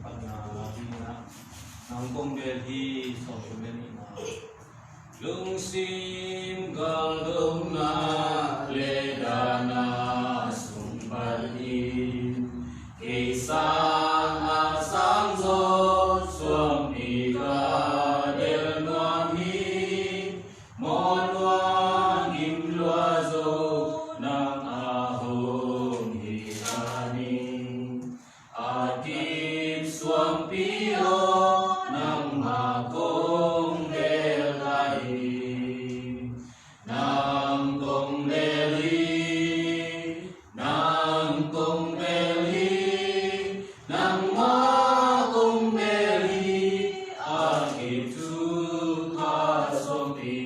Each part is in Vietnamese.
panahina nang kumbeli sombeni na lungsim galung na ledana sumbalin kisang asang zot suami kadel nuami monwang imluazo nang ahong hiraning akip suampio nang makong delay nang kong deli nang kong deli nang makong deli akip suka sompi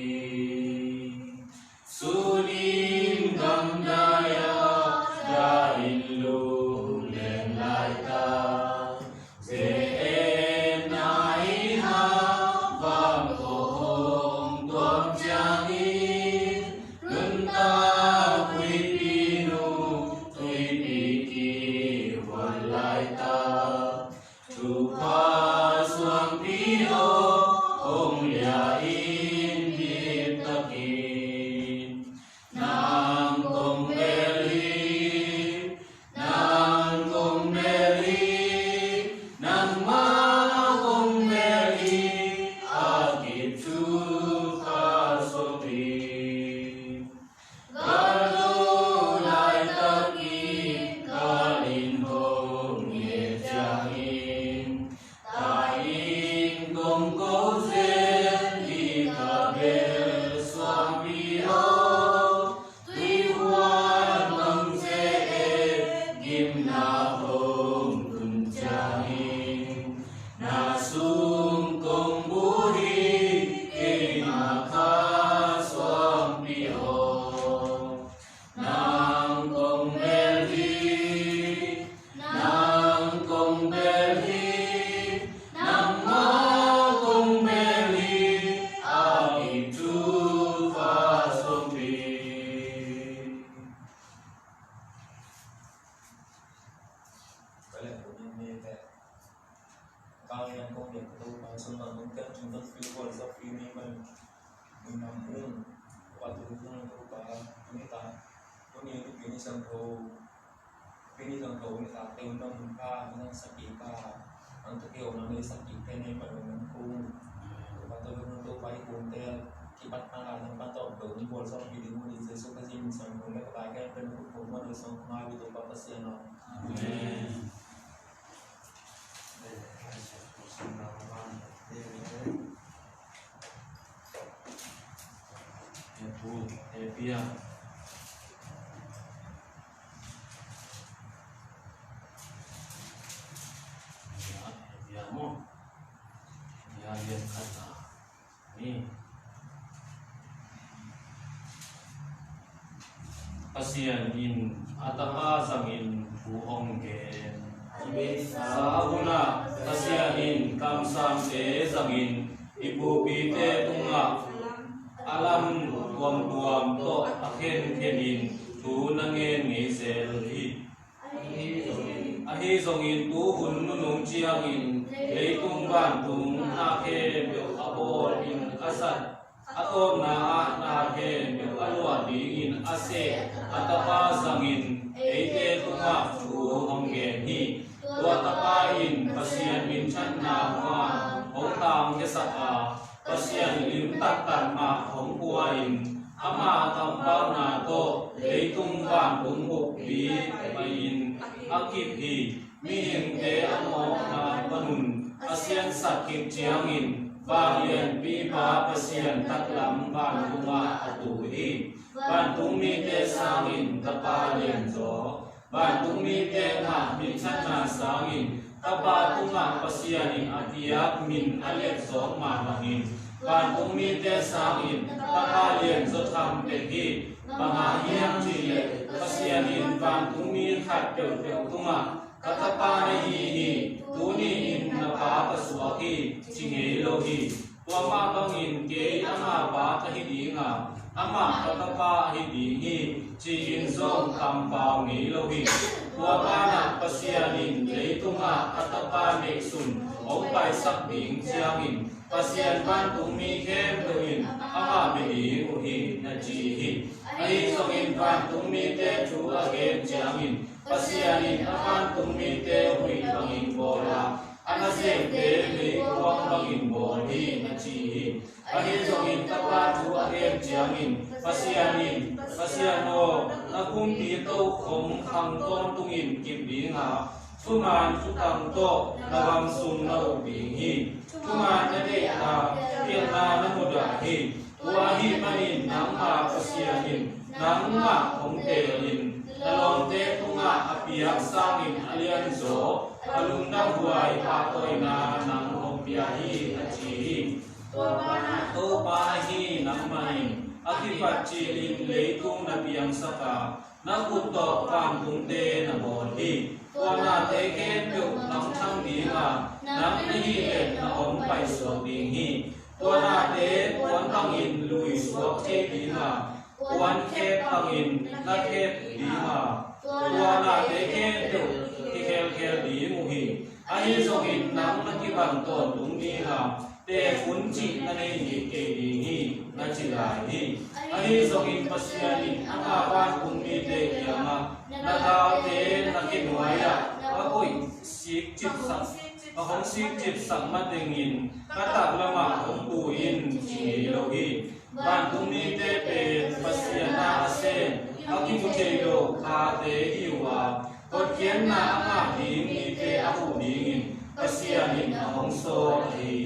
sunim gamdaya dain lu len laita zeen naiha bang kohong tuam jangin genta kui pinu tui piki walaita tupa suam pio ong liain ditakin nang kong beli nang kong beli nang ma kong beli akit suka sopi galulai taki kalin hong ye jangin taing kong kozen di kabel suami ho tuiwan bang zee gimna hong kunjangin nasung kong buri kinaka suami ho nang kong beli nang kong beli nang ma kong beli akit suka sopi Vậy là của nhân viên tại cao nhân công việc của tôi mà xuân bằng công kết chúng tôi phiêu qua sau khi mình nằm uống và tôi cũng tôi bà chúng ta có nhiều cái chuyện sân thầu người ta tiêu năm ca năng sắc kỳ ca anh tôi kêu nó đi sắc kỳ thế này mà mình cung và tôi bay cùng theo khi bắt mang lại những bắt đầu từ những buổi sau khi đi mua đi dưới số cái gì mình sẵn cùng các bài cái bên cũng mà được xong mai với tôi bắt bác sĩ nó Epia mo ya lihat kata ni kasihan in atapa sangin buong gen sauna kasihanin kamsam te sangin ipupite tunga alam tuam to aken kenin tunangen ni selhi ahi zongin tu hun nunung chiangin leitung ban tung ake bel abor in asad atom na ke bel alwa dingin ase atapa sangin eite tunga tu honggen hi tua tapain pasian min chan na ma hong tam ke sa a pasian lim tak tan ma hong kuain ama tampau na to leitung ban tung buk bi pain akip hi min te amo na panun asian sakit chiangin varian pi pa pasian taklam ban tunga atuhi ban tumi te sangin tapalian zo ban tumi te na min chan na sangin tapa tunga pasianin atiak min alek zo ma mangin ban tumi te sangin tapalian zo tham te hi pangahiang chile pasianin ban tumi khat tel tunga katapa hi tuni in na pa paswaki chinge lohi wama bangin ke ama ba kahidinga ama katapa hidingi chin zong kampau ngi lohi wama na pasianin leitunga atapane sun ong pai sak ding chiangin pasian ban tung mi khem doin ama mi ding uhi na chi hi ai songin ban tung mi te chu again chiangin pasianin aman tung mi te hui bangin bola anase te me kuang bangin bol hi na chi hi ai songin tapa chu again chiangin pasiano akum pi to khom khang ton tungin kim ding ha chuman chu tang to nagam sum na ubing hi chuman na de ha kian na na muda hi tua hi manin nang ma pasianin nang ma khom te in nalom te tunga apiak sangin alian zo alung na huai pa toy na nang hom pia hi achi hi to pa hi nang manin akipat chilin leitung na piang saka na kuto pang tungte na boli tua na te ken pyo nang thang di nga nang hi le na om pai so ding hi tua na te tuan pang in lui suak che di nga tuan ke pang in na ke di nga tua na te ken pyo ki kel di mu hi ai song in nang na ki bang ton tung di nga te kun chi na nei ni ke di hi na chi lai hi ai song in pasianin anga ban kum mi te kiama na dao te na ki nuaya a koi sik chip sak a hong sik chip sak ma dengin ka tak lama hong tu in chi lo hi ban kum mi te pe pasiana asen a ki mu te lo kha te hiwa kot kien na anga ding mi te a hu ding in pasianin a hong so hi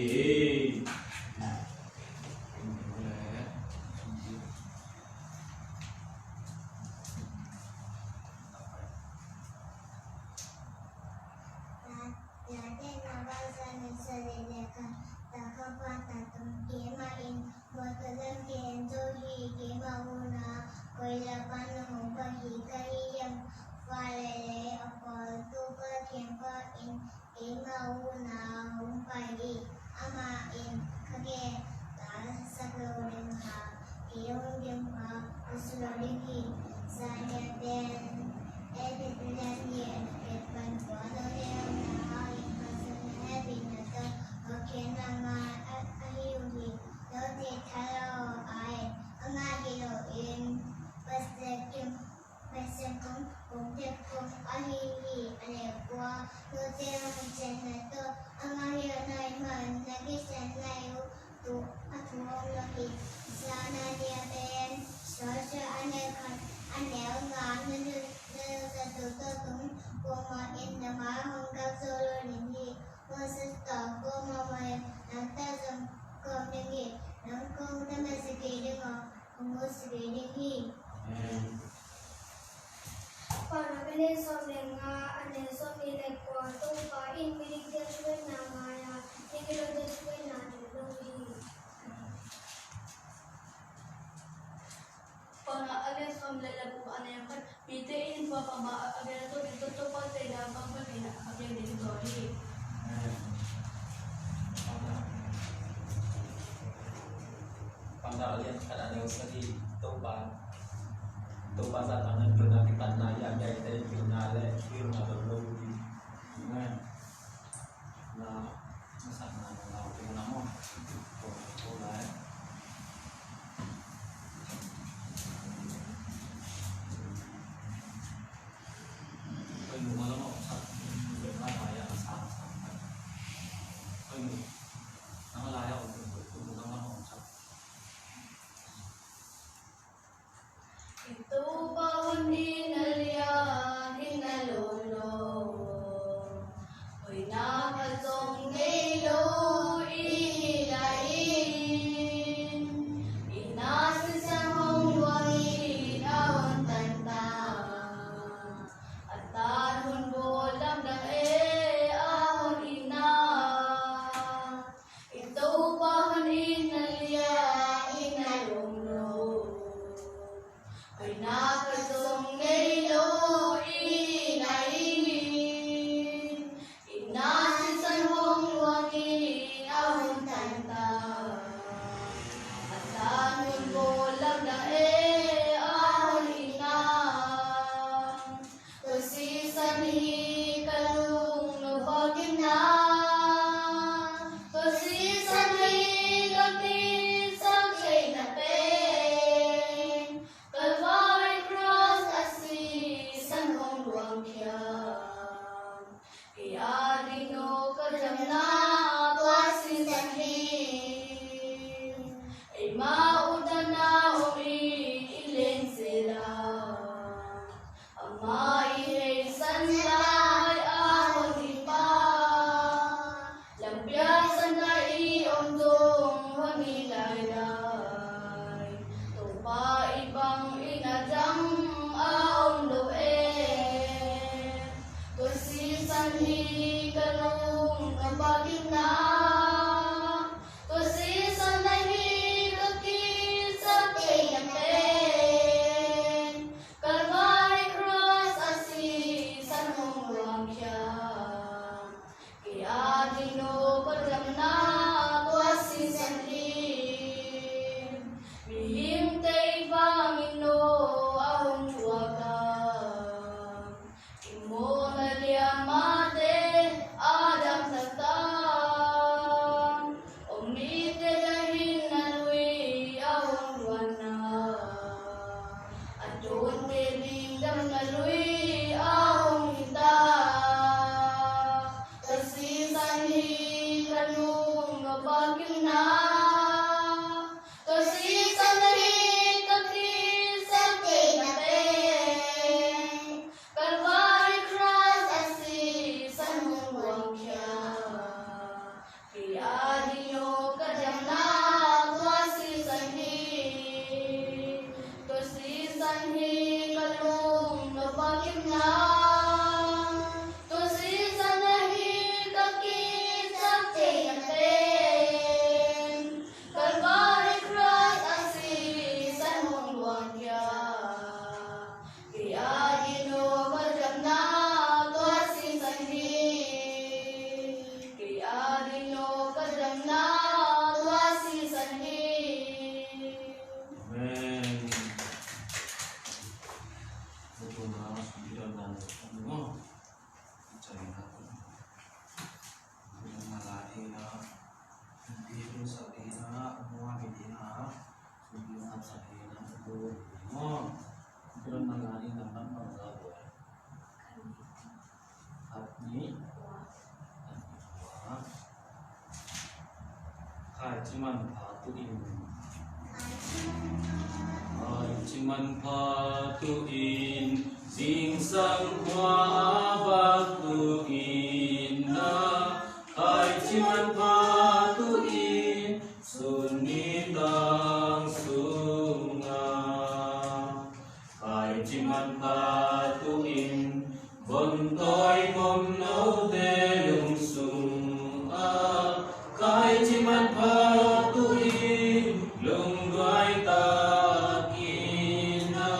Alian kada ne usadi toba sa tangan pernah kita naya jai tadi finale firma dulu di na masa na mo Itu pun hinalya hinalo hi kalung nabagin na to si sanahi kaki sakti napen Calvary cross asi sanong wangkya kaya dino paglamna to asi sanhin bihim tay bangino ahong chuaga imo naliamate adam satan omite dahin nalui ahong luana adon teling dam nalui ahong hita kasisan hi kanung ngabagin na kasisan hi kakisang tinapeng Calvary cross asi sanong wangkya kaya dinyo kadamna kasisan hi kalung nabagin na kasisan hi kakisang tinapeng Calvary cross asi sanong wangkya kaya dino kadamna kasisan hi kaya dino kadamna kasisan hi Amen. Betul na sudah dan ano cari ako. Bilang malaki na hindi sa ina mga hindi na sudah at sa ina ko. Bilang malaki na mga at ni kahit man patuin Ciman patuin sing sang kwa batuin na ay ciman patuin sunitang sunga ay ciman patuin bontoy mom no delung sunga kay ciman patuin lungguay takina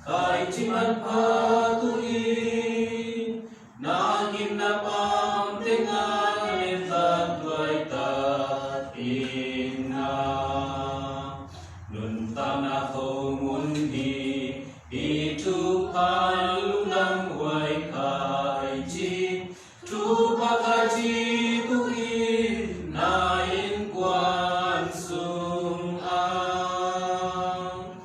kay ciman patuin nagim na pamtingan tatway takina nuntang ako mundi itu kalunang way kay ci tu pakaji tuin nain kwan sung ang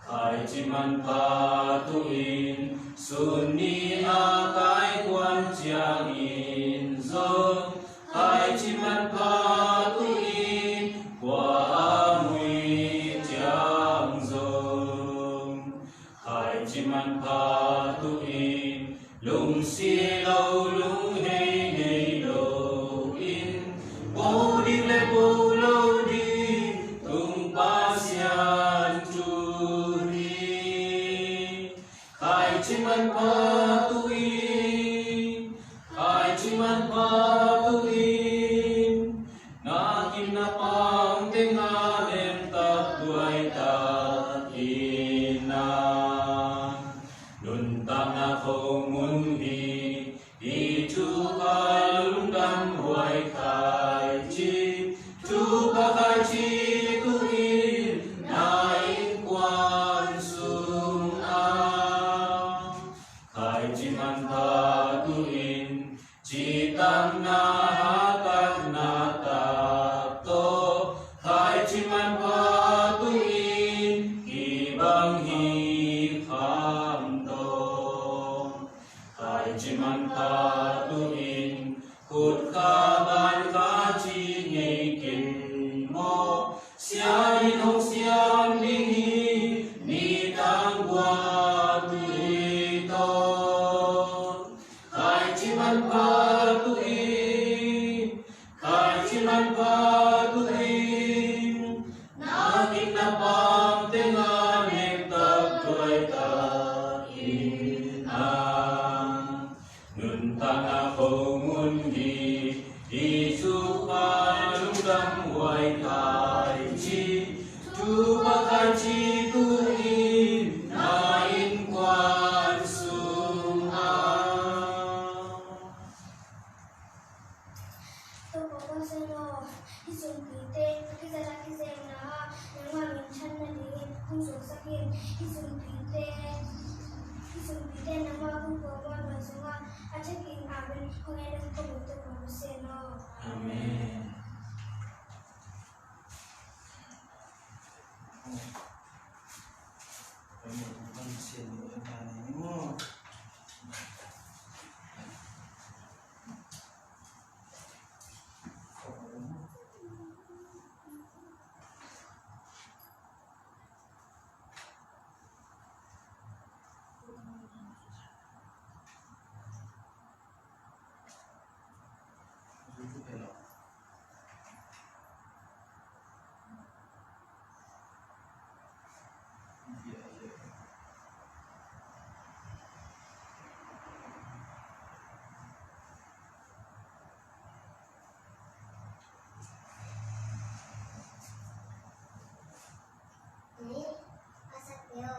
kay ciman patuin suni akay kwan chiang in zong kay ciman patuin kwa amui chiang zong kay ciman patuin lung silaw lung hey hey lo in bo di le bo lo di tung pasyan turi kay ciman patuin nakin na pang tinganen tatway takina nuntang ako mundi itu kalundang huay kay chi tu pakay chi tuin nain kwan sung ang kay akin isumpite nama kung kumon masunga at saking amin kung ilang pumutok mabuseno. Amin. Ini asapnya.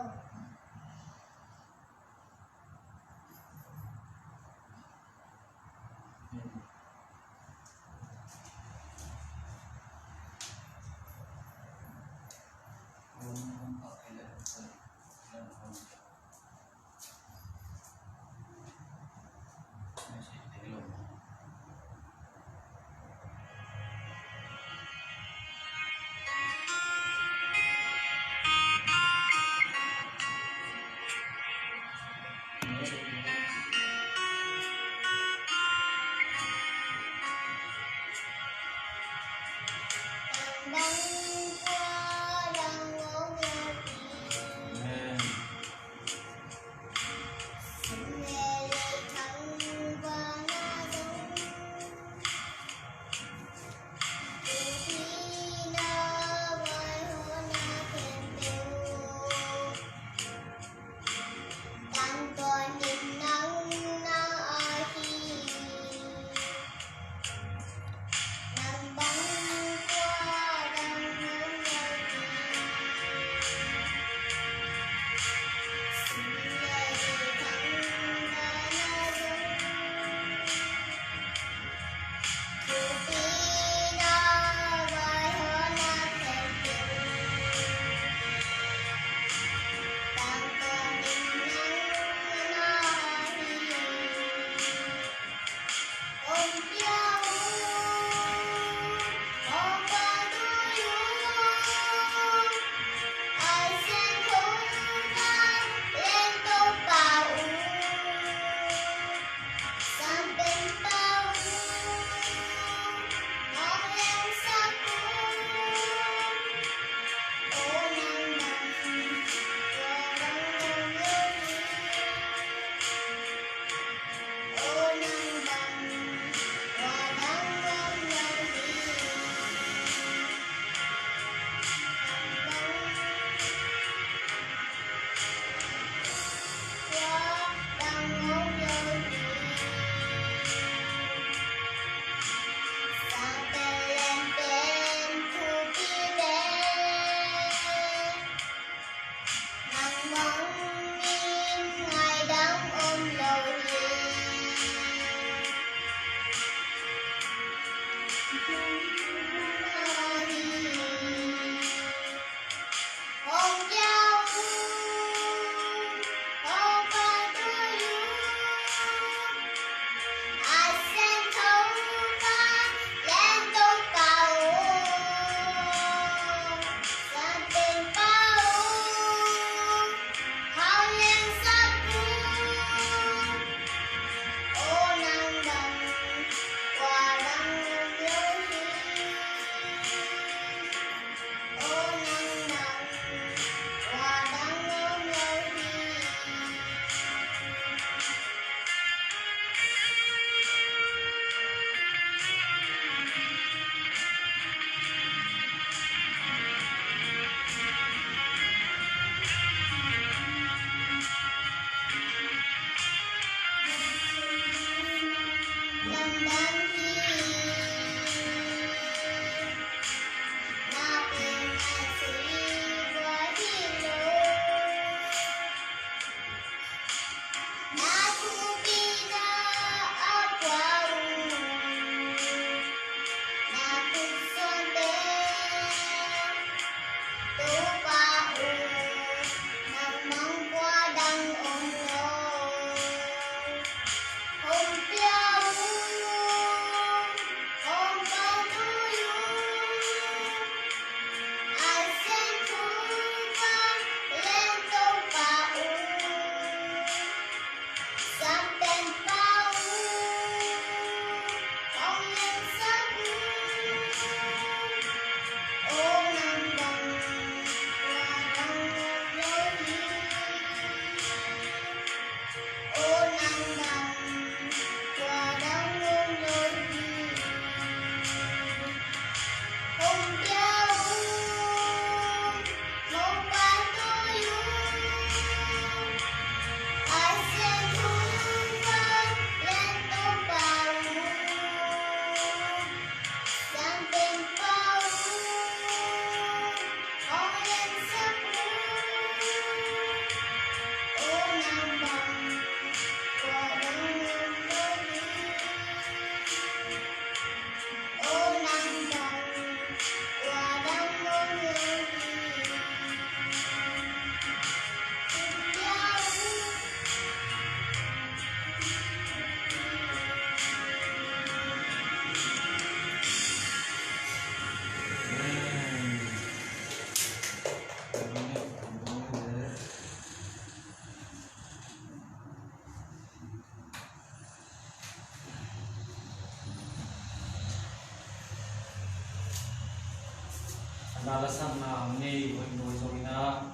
nalasan na ni boy sogina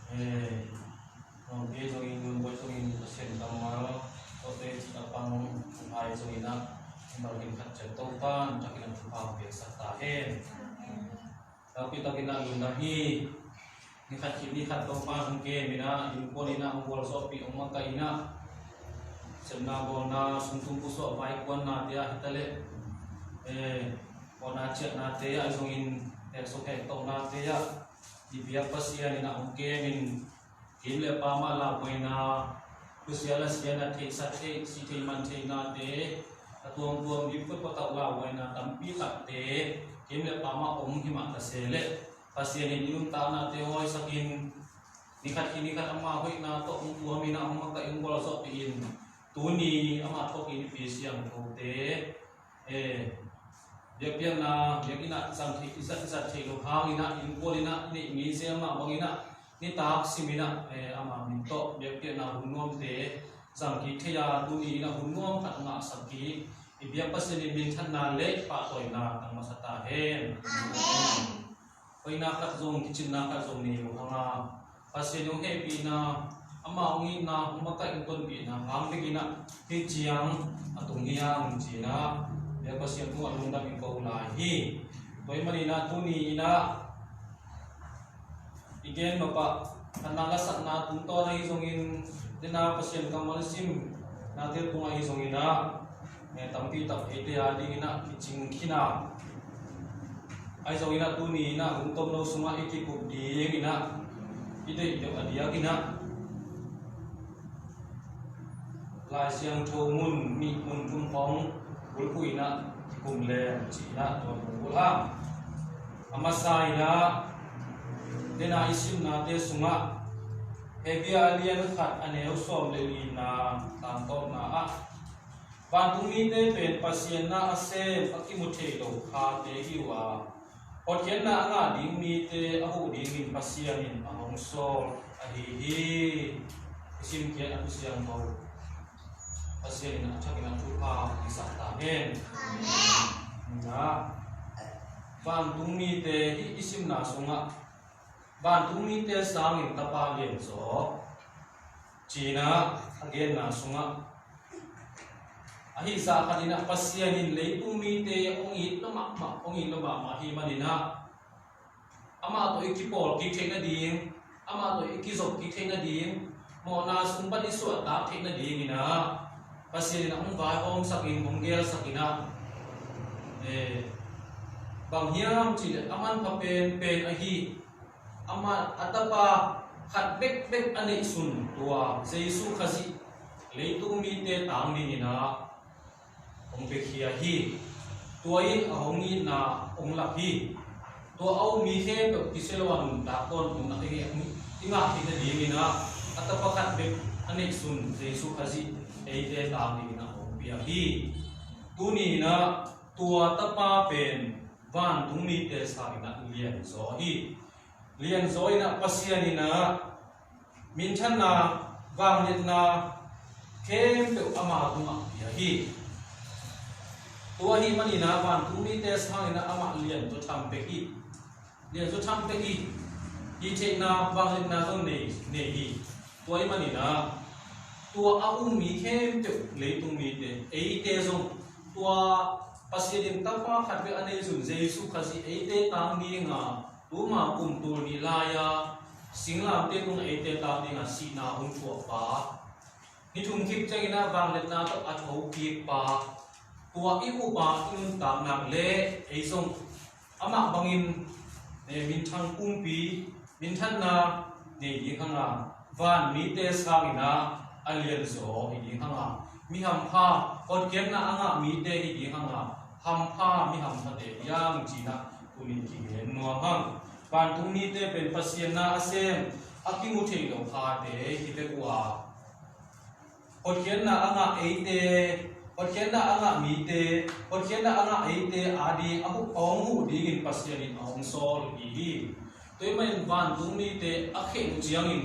ke sogin nun boy sogin pasien kamal ote pang ai sogina bagi kacau topan cakinan tumpang biasa tahen tapi tak kena lunahi ni kat topan ke mina impon ina umbol sopi umma kaina senna bona sungtung puso baik wana dia hitale bona cek na te ai songin sok to na te ya di biak pasian ina umke min kinle pama la boina kusiala siana te sate si te man te na te tuang di put patau la boina tampi tak te kinle pama hima ta sele pasian ini ta na te hoi sakin nikat ama hoi na to tuang mina umma ka ingol so piin tuni ama to ini pisiang to te dia pian na dia ina sang thi isa thi lo hang ina in polina ni ngi se ma bangina ni tak simina ama min to dia pian na hunom te sang thi theya tu ni na hunom khat nga sang ki ibia paseni min than na le pa toy na tang masata hen amen oina khat zong kichin na khat zong ni lo hanga pasenu he pi na ama ngi na umaka in ton pi na hang begina ti chiang atung hiang china dia pasien tu alung dami kau lahi, toy manina tuni ina, igen bapa kananga sakna tunto na isongin dina pasien kamal sim natir tunga isongina, tampi tak ete adi ina kicing kina, ay isongina tuni ina untom no suma ikipuk di ina, ide adia kina, lai siang chomun mi mun tumpong kulku ina kumle cina tuan kulang amasai na dena isim na te sunga hegia alien khat aneu som le ina tanto na a bantungi te pen pasien na ase akimuthe lo kha te hiwa otken na nga ding mi te ahu ding min pasien in ahong sol ahi isim ke atu siang mo pasien ina chakina tuha isata hen amen na bantung mi te isim na sunga bantung mi te sangin tapa len so china again na sunga ahi sa kanina pasien in leitung mi te ongit lama mahi manina ama to ikipol ki thena ding ama to ikizok ki thena ding mo na sumpan isu ta thena ding ina pasien ang vai om sakin bonggel sakina bang hiam chi aman pa pen ahi ama atapa khat bek ane sun tua jesu khazi leitung mi te tang ni na ong bek hi tuai ahongi na ong lahi to au mi he to kiselwan ta kon ong na inga ti ni na atapa khat bek ane sun jesu khazi eite tang ni na opia hi tuni na tua tapa pen van tumi te sa na lian zo hi lian zo ina pasian ina min chan na wang lit na kem pe ama tuma ya hi tua hi mani na van tumi te sa ina ama lian to tham pe hi lian to tham pe hi te na wang lit na zo ne hi tua hi mani na tua au mi hem te leitung mi te ei te zo tua pasien tapa khat be ane sun jesu khazi ei te tang ni nga tuma kum tur ni laya singlam te tung ei te tang ni nga sina hung chu pa ni thum khip changina wang let na to athau ki pa tua i u pa in tang nak le ei song ama bangin min thang kumpi min than na ne yi khanga van mi te sangina alien zo hi hanga mi ham pha kon ken na anga mi te hi hanga ham pha mi ham pha te yang china kuni ki gen no hang pan tung mi te pen pasien na asem akimu the lo pha te hi pe kwa kon ken na anga ei te kon ken na anga mi te kon ken na anga ei te adi abu ong hu digin pasien in ong sol hi toy main van tung mi te akhe chiang in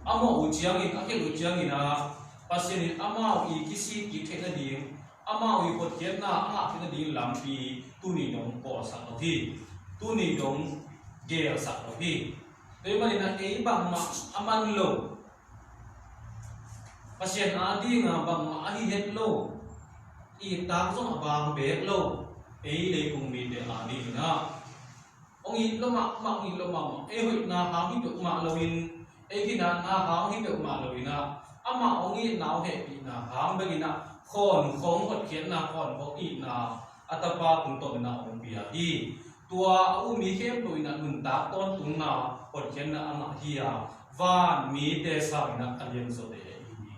amo ujiangin akhel ujiangin a pasien ama i kisi ki thena ding ama i pot kian na anga thena ding lampi tuni dong ko sa thi tuni dong ge sa lo hi tôi mà na ei bang ma aman lo pasien adi nga bang ma hi het lo i ta zo bang be lo ei le kung mi de adi na ông in lo ma in lo ma ei hui na ha hi tu ma lo in ei ki na ha hi tu ma lo in na ama ông in nào he pi na ha be ki na khon khong hot khian na khon ho i na atapa kung to na ông bia hi tua mi khem to ina nun ta ton tung na hot khian na ama hi a van mi te sa na alien so de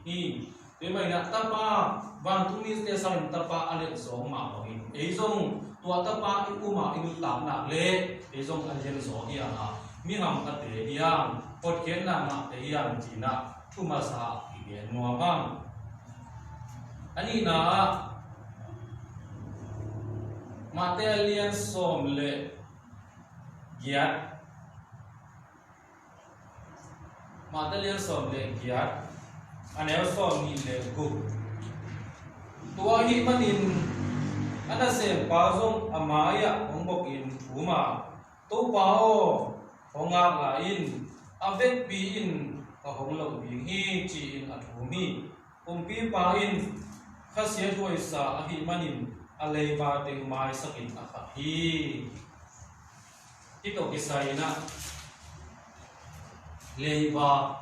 hi thế mày na tapa van tu mi te sa tapa ale zong ma lo in ei zong tua tapa in uma in ta na le ei zong alien zo hi a mi ham ka te hiang hot khian na ma te hiang chi na thuma sa ki ge no bang ani na material som le giat material som le giat anel som ni le gu tua hi manin ana sem pa zong amaya ong bok in thuma to pao honga la in avek pi in ka hong lo bi hi chi in athumi pi pa in khasia thoi sa hi manin alei ba teng mai sakin akha hi ito kisai na leiba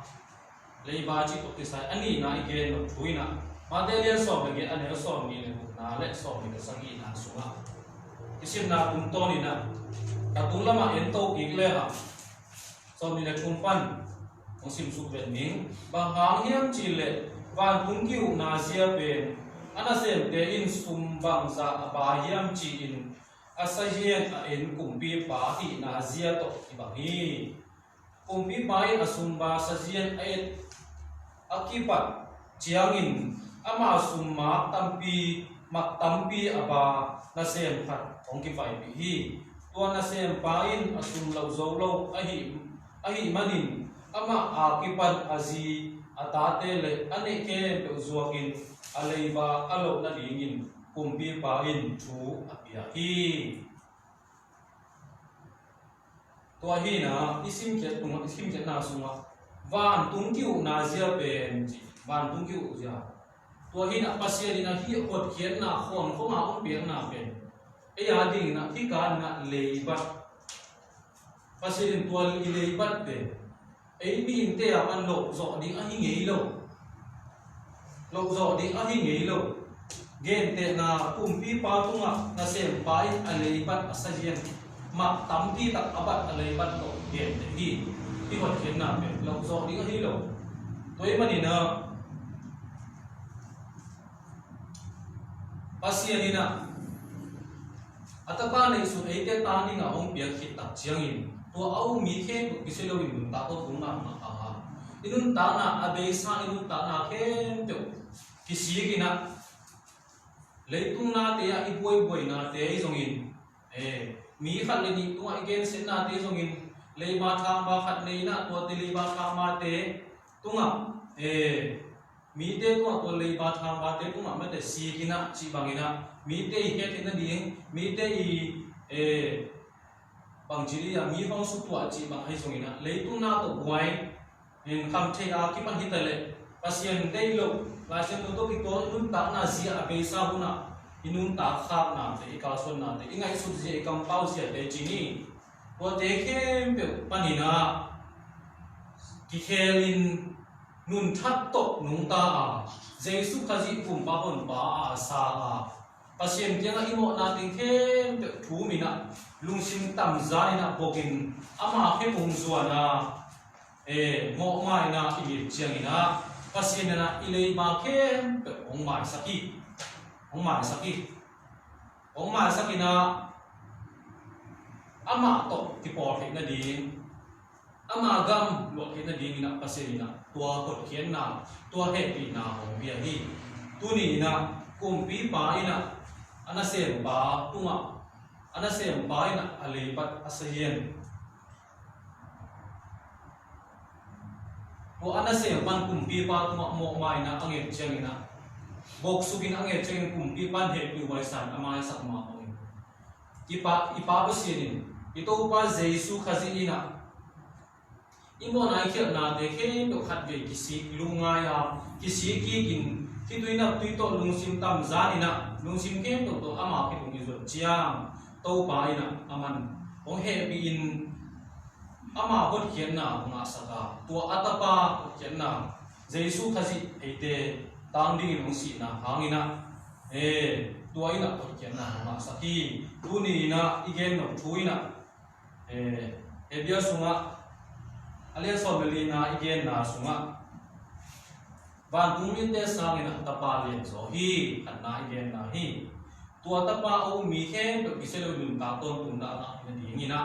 chi to kisai ani na igen no thuina material som le ane som ni le na le som ni ka sangi na sunga isim na tum to ni na ka tulama ento igle ha som ni le chumpan ong sim su vet ning ba hang hiam chi le van tung kiu na sia pen ana sem te in sumbang za aba hiam chi in asahian a en kumpi pa hi na zia to ibangi kumpi pa in asumba sajian et akipat chiangin ama summa tampi mak tampi aba na sem khat ong ki pai bi hi to na sem pa in asum lo zo lo ahi manin ama akipat azi atate le ane ke pe zuakin aleiba alo na dingin kumpi pa in thu apia hi to hi na isim ke na sunga van tung kiu na zia pen ji van tung kiu ja to hi na pasia na hi hot khian na khon ko ma on piang na pen e ya ding na thi kan na leiba pasia to leiba pe ei mi te a an lo zo ding a hi ngei lo zo ding a hi ngei lo gen te na kumpi pa tunga na sem pai alei bat asajian ma tamti tak abat alei bat to gen te hi hot khen na pe lo zo ding a hi lo toi mani na pasia ni na atapa nei su ei te ta ni nga ong piak khit tak chiang in to au mi khe ku kiselo in ta to tung na ma a inun ta na abe sa inun ta na khem te kisi gi na leitung na te a iboi na te ai zong in mi khat le ni tu ai gen sen na te zong in lei ba thang ba khat nei na to te lei ba thang ma te tunga mi te to to lei ba thang ba te tunga ma te si gi na chi bangina mi te hi ke na ding mi te i bang chili ya mi hong su tua chi bang ai zong ina leitung na to buai in kham the a ki pan hi ta le pasien dei lo la chen to ki to inun ta na zia a pe sa huna inun ta kha na te ka son na te ingai su je kam pau sia te chi ni to te khem pe panina ki khelin nun that to nung ta a jesu khaji kum pa hon pa a sa a pasien tiang a imo na ting khem pe thu mi na lungsim tam za ni na bokin ama khe pung zuana mo mai na i chiang ina pasien na ilei ma khem pe ong mai saki na ama to ki por he na ding ama gam lo he na ding na pasien na tua hot khian na tua he pi na ong bia hi tu ni na kumpi pa ina ana sem ba tunga ana sem ba ina alei bat asahian to ana sem pan kumpi pa tunga mo mai na ange chiang ina bok sugin ange chiang kumpi pan he pi wai san ama sak ma ong ipa ba sinin ito pa Jesu khazi ina imo na khel na de khe to khat ve kisi lunga ya kisi ki kin ki tuina tuito lungsim tam zanina lungsim ke to ama ki tung izot chiang to pa ina aman ong he bi in ama hot khian na ma saka to atapa khian na Jesu khazi eite tang ding lungsi na hangina tua ina hot khian na ma saki tuni na igen no thuina bia sunga alian someli na igen na sunga van tumin te sang ina tapa lian so hi na igen na hi tua tapa o mi khe to kiselo dun ta ton tun da na ni na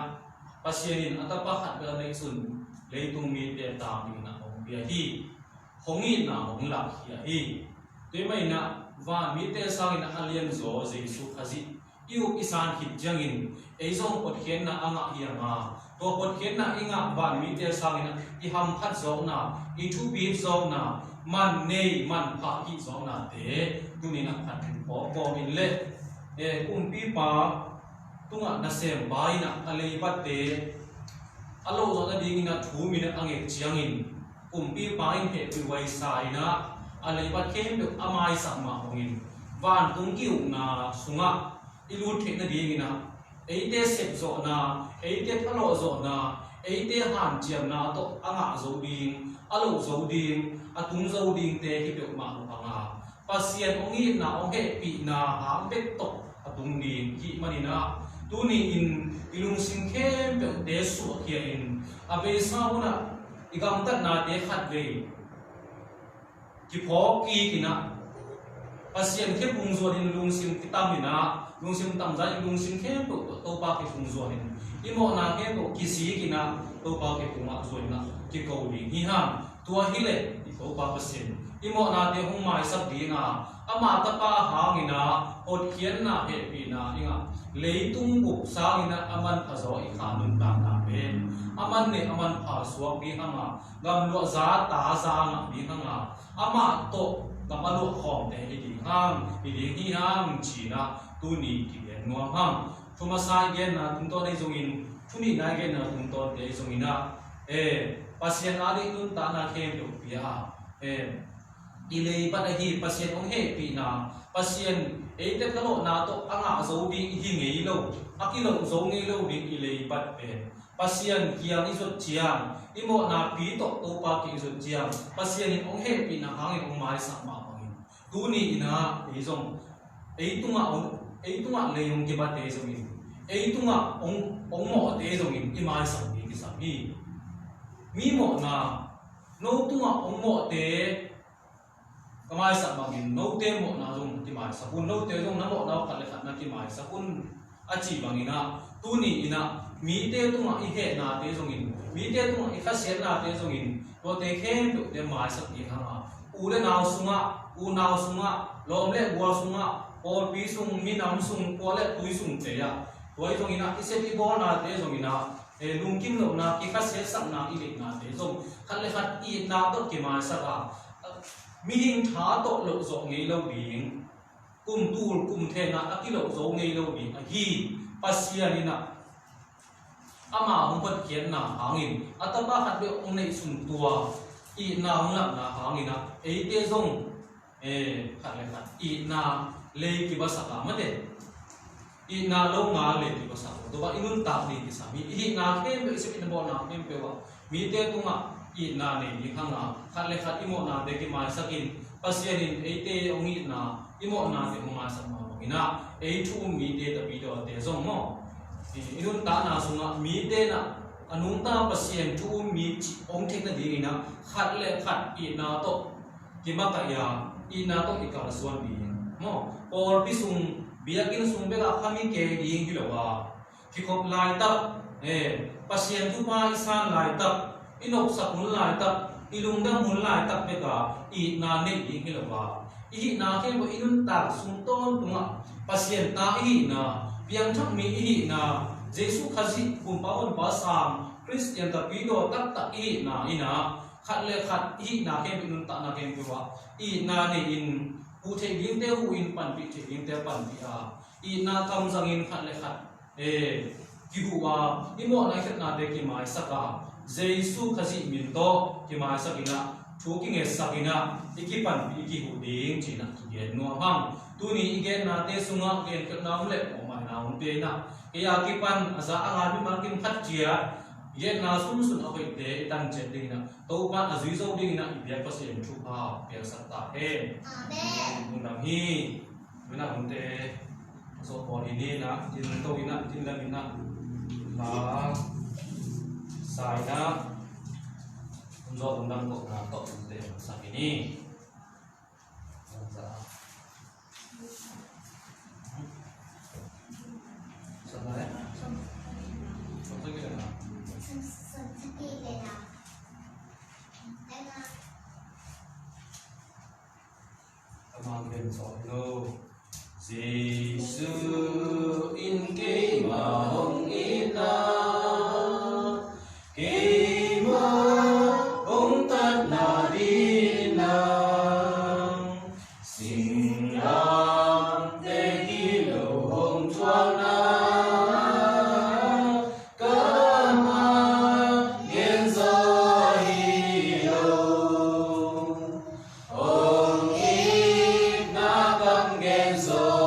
pasienin atapa khat ga nei sun leitung mi te ta mi na ong bia hi hongi na hong la hi te mai na va mi te sang ina alian zo Jesu khazi iu isan hit jangin eizong pot khen na anga hiama to pot khen na inga van mi te sang ina I ham khat zo na I thu bi zo na man nei man pha ki zo na te tuni na khat po po in le pi pa tunga na sem bai na alei bat te alo zo na ding na thu mi na ange chiangin pi pa in he pi wai sai na alei bat khem be amai sam ma hongin van tung kiu na sunga ilu thek na ding na eite sep zo na eite thalo zo na eite han chiam na to anga zo ding alo zo ding atung zo ding te hi be ma no anga pasien ongi na onghe pi na ham bek to atung ding ki manina tuni in ilung sing khem be te su kia in abe sauna igam tat na te khat ve ki pho ki kina pasien khe pung zo din lung sim kitamina lung sim tam za lung sim khem to pa ki pung zo hin imo na khem to kisi kina to pa ki pung ma zo na ki ko li hi ha tua hile to pa pasien imo na te hung mai sak dinga ama ta pa hangina hot khian na he pi na inga leitung bup sangina aman phazo I khanun ta na be aman ne aman pha suak bi hanga gam lo za ta za na bi hanga ama to gamalo khom te hi di hang bi di hi hang chi na tu ni ki be nuam hang thuma sa gen na tung to nei zongin thuni na gen na tung to te zongina pasien adi nun ta na khem to pia ilei pat hi pasien ong he pi na pasien eite kalo na to anga zo bi hi ngei lo akilo zo ngei lo bi ilei pat pe pasien kiang izot chiang imo na pi to pa ki izot chiang pasien ong he pi na hang ong mai sa ma pangin tu ni ina ezong eitunga leung ke ba te zongin eitunga ong mo te zongin I mai sa bi ki sa mi mo na no tunga ong mo te kamai sa magin no te mo na jong ki mai sa kun no te jong na mo na khat le khat na ki mai sa kun achi bangina tuni ina mi te tunga I he na te jong in mi te tunga I kha sen na te jong in to te khem to te mai sa ki hanga u le naw sunga lom le bua sunga or pi sung mi nam sung ko le tui sung te ya toi jong ina ise ti bo na te jong ina lung kim lo na ki kha se sak na I le na te jong khat le khat I na to ki mai sa ka mi hing tha to lo zo ngei lo ding kum tur kum the na akilo zo ngei lo ding a hi pasian ina ama hong pat kian na hangin ataba khat be ong nei sum tua I na ong la na hangina eite zong khat le khat I na le ki ba sa ka ma de I na lo nga le ki ba sa to ba inun ta ni ki sa mi hi na khem be se in bo na khem pe wa mi te tunga I na ne ni hanga khat le khat imo na de ki mai sakin pasianin eite ongi na imo na de ma sa ma ina ei thu mi te ta bi do te zong mo inun ta na sunga mi te na anung ta pasien thu mi chi ong thek na ding ina khat le khat I na to ki ma ka ya I na to I ka suan bi mo or pi sung biakin sung be ka khami ke ding hi lo wa ki khop lai ta pasien thu pa isan lai ta inok sakun lai tak ilung dang mun lai tak be ka I na ne ding hi lo wa I na ke bo inun tak sung ton tunga pasien ta I na piang thak mi I na Jesu khazi kum paon ba sam Christian ta pi do tak ta I na ina khat le khat I na ke inun ta na ke bi wa I na ne in pu the ding te hu in pan pi the ding te pan pi a I na tham jang in khat le khat ki huwa imo na khat na de ki mai saka Jesu khazi min to ki mai sakina thuking e sakina ikipan iki hu ding china ki no ham tuni igen na te sunga gen khat na le o mai na un pe na ya kipan asa anga mi markin khat chia ye na sun sun akai te tan chen ding na to pa azui zo ding na ibya pa se thu pa pe sa ta he amen mun nam hi na hun te so por ini na tin to ina tin la ina la sai na do undang ko na to te sa ini Giêsu in cái mà hồng in na cái mà hồng tát na đi na xin làm để đi lâu hồng choang na cả mà yên gió hi lâu hồng in na cam gen gió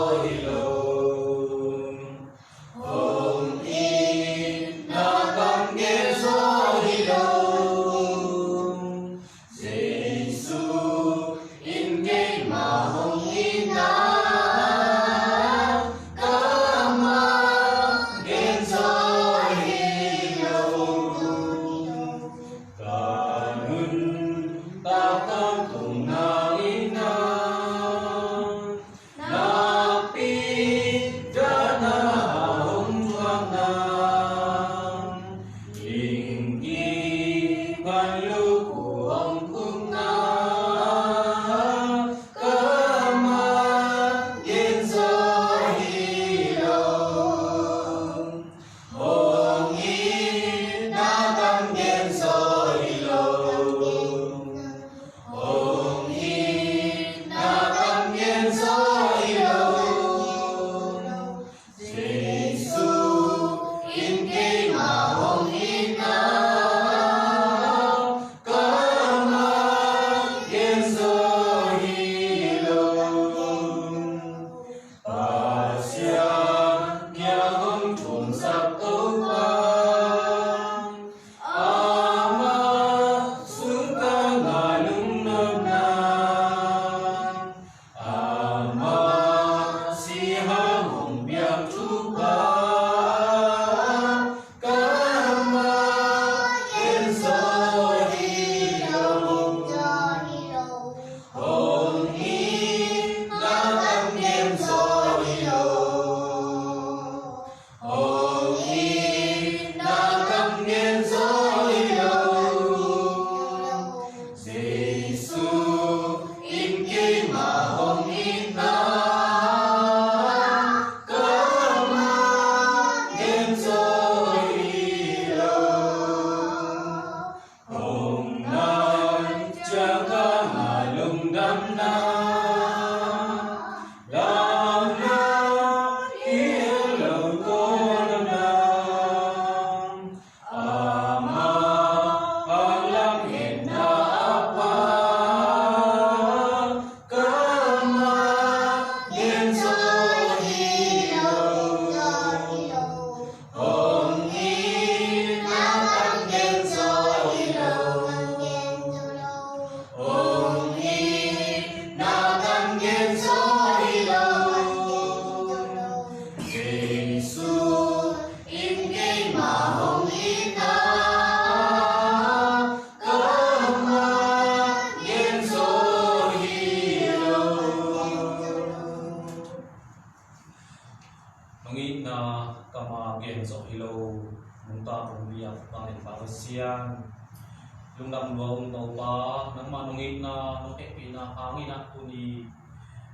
lung dam wong tau pa nang manungit na nung pina hangin na kuni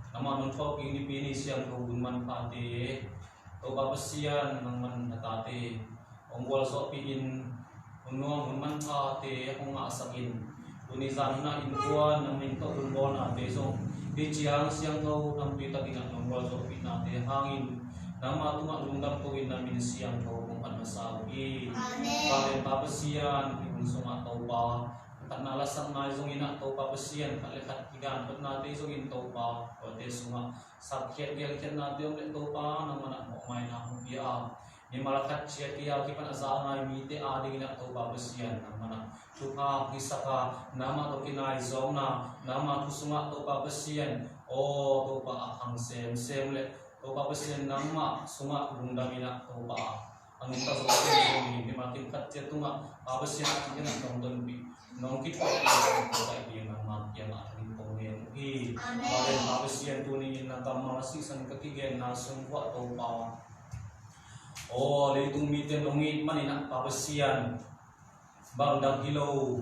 nang manung thok ini pini siang ko gunman pate to pa pasian nang man natate ongwal so pin unong gunman pate akong asakin kuni sana in kuan nang minto unbon ate so di chiang siang ko nang pita kinang ongwal so pinate hangin nama tunga lungdam ko in namin siyang ko kung panasawi Amen. kalen papasian ibun sunga tau pa kat nalasan na isong ina tau papasian kalekat tigan pat natin isong in tau pa pati sunga sakit yang natin yung tau pa nang manak mo may na kung biya ni malakat siya kaya kipan asa nga imite ading ina tau papasian nang manak tuka kisaka nama to kinai zong na nama kusunga tau papasian o tau pa akang sem le tau papasian nama sunga lungdamina tau pa ang ita sa mga hindi makin katya tunga papasian at kina nong donbi nong kita ko kay ng magyan at rin po ngayon Amen. papasian tunin na kamasisan katigen na sungwa tau pa o litong miten longit manina papasian bangdang hilaw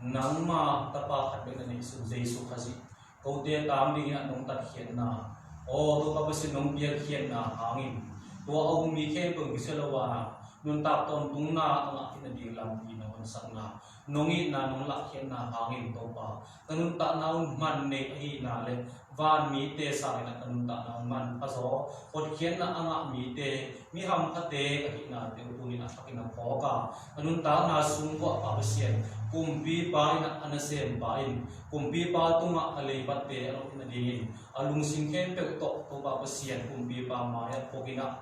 nang matapakat na ni Jesu kasi kau dia tamli nga nung tathian na o to papasian nung biyaghian na hangin tua au mi khe pang bisalawa nun tap ton tung na ang akin na dilang ginawan sang na nungi na nung lakyan na hangin to pa kanun ta naun man ne hi na le van mi te sa na kanun ta naun man paso od khen na anga mi te mi ham khate hi na te utuni na sakin na phoka kanun ta na sung ko pa pasien kumpi pa na anasem pa in kumpi pa tunga alei batte alo na dingin alung singkhen pe to pa pasien kumpi pa maya pokina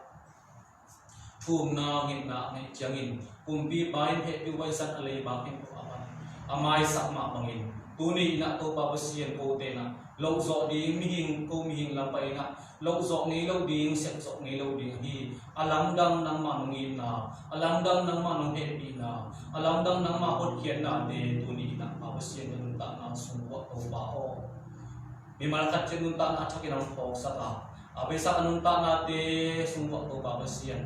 kum na ngin na ngai changin kumpi bain he pi wai san alei bakin ko aman amai sak ma mangin tuni na to pa pasien ko te na lo zo ding mihing ko mihing lampai na lo zo ngi lo ding sek zo ngi lo ding hi alam dang nang manungin na alam dang nang manung he pi na alam dang nang ma hot kien na de tuni na pa pasien nun ta na sungwa to ba o mi malakat chen nun ta na thakin ang phok saka abe sa anun ta na te sungwa to pa pasien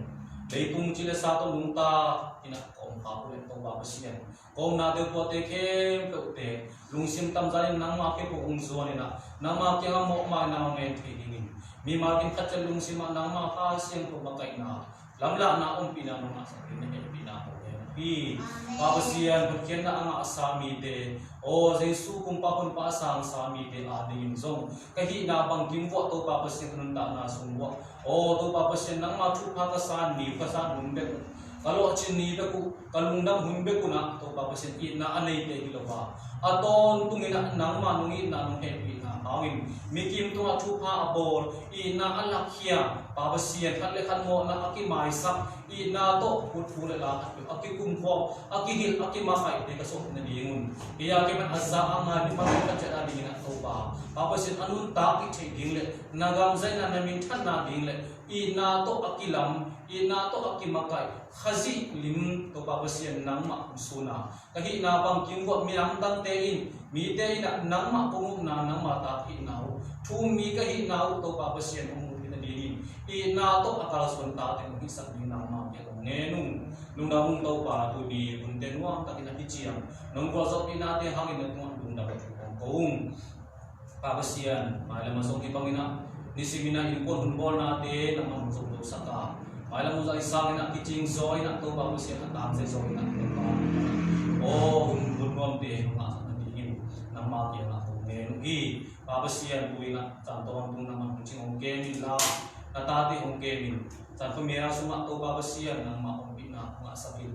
leitung chile sa to lungta ina kom pa ulit to babasian kom na de po te kem pe te lungsim tam zalim nang ma ke po ung zo ni na ma ke mo ma na ngai thiding mi ma kin khat lungsim nang ma ka siang to makai na lamla na pina no ma sa ni pina ko pi babasian bukyan na ang asami te o Jesu kung pa sang sami te ading zong kahi na bang kimwo to babasian nun ta na sungwa o to papasyan nang matrupa ka saan ni ka saan hunbek kalau chin ni ta ku kalungdam hunbek ku na to papasyan i na anay te hilawa aton tungina nang manungi na nung happy na hangin mikim to atrupa abor i na alakya papasyan khat lekhan mo na aki maisak i na to putfule la aki kumkho aki hil aki makai te ka so na dingun iya ki man azza anga di pa cha di na to pa papasyan anun ta ki thei dingle nagam zai na namin than na dingle ina to akilam ina to akimakai khazi lim to papasian nang ma suna kahi na bang kimwa milang tang tein mi te ina nang ma pung na nang mata ki nau thu mi kahi nau to papasian ung ina dinin ina to akal sun ta te ngi sak ni nang ma ke ngenung nung da mung to pa tu di bun ten wang ta ina ti chiang nong ko so ina te hangin na tung dung da kong papasian malam masuk ki pangina nisimina impon hunbol natin ang mamusok sa ka. Alam mo sa isang na teaching soy na to bago siya kataan sa soy na to ba. O hunbol din mga sa natingin ng makya na to. Ngayon papasiyan buwi na santo ang kung naman kuching ang kemin la natati ang kemin. Sa kumira sumak to papasiyan ng makumpin na mga sakit.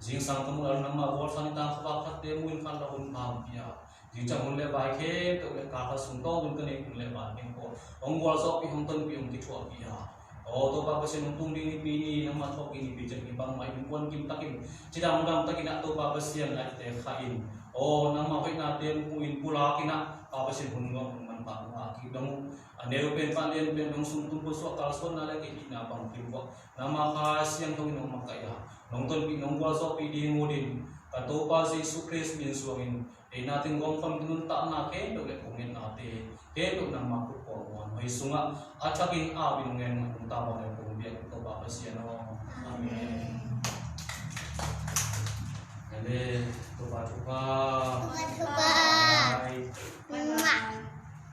Jing sang kamulan ng mga wall sa nitang kapakat demuin kalahun pagpya. Jika mulai baik tu le kakak sunto mungkin ni mulai baik ko. Ong wal sok pi hong ton pi hong kichwa pi ha. O to pa kasi nung dini pini ng matok ini bijak ibang may buwan kim takin. Cida mudam takin na to pa kasi yan ay te kain. O nang mapit natin kuin pula kina pa kasi hunong man pa aki dong anero pen palen pen dong suntung ko so kalson na lagi ina pang kimbo. Na makas yang tong nong makaya. Nong ton pi nong wal sok pi di modin. Katopa si Sukris min suangin natin gong pagdunta na kendo le kumin natin kendo nang makukuan may sunga at saking abin ngayon magpuntawa ng kumbiyak ito papasya no amen ale tupa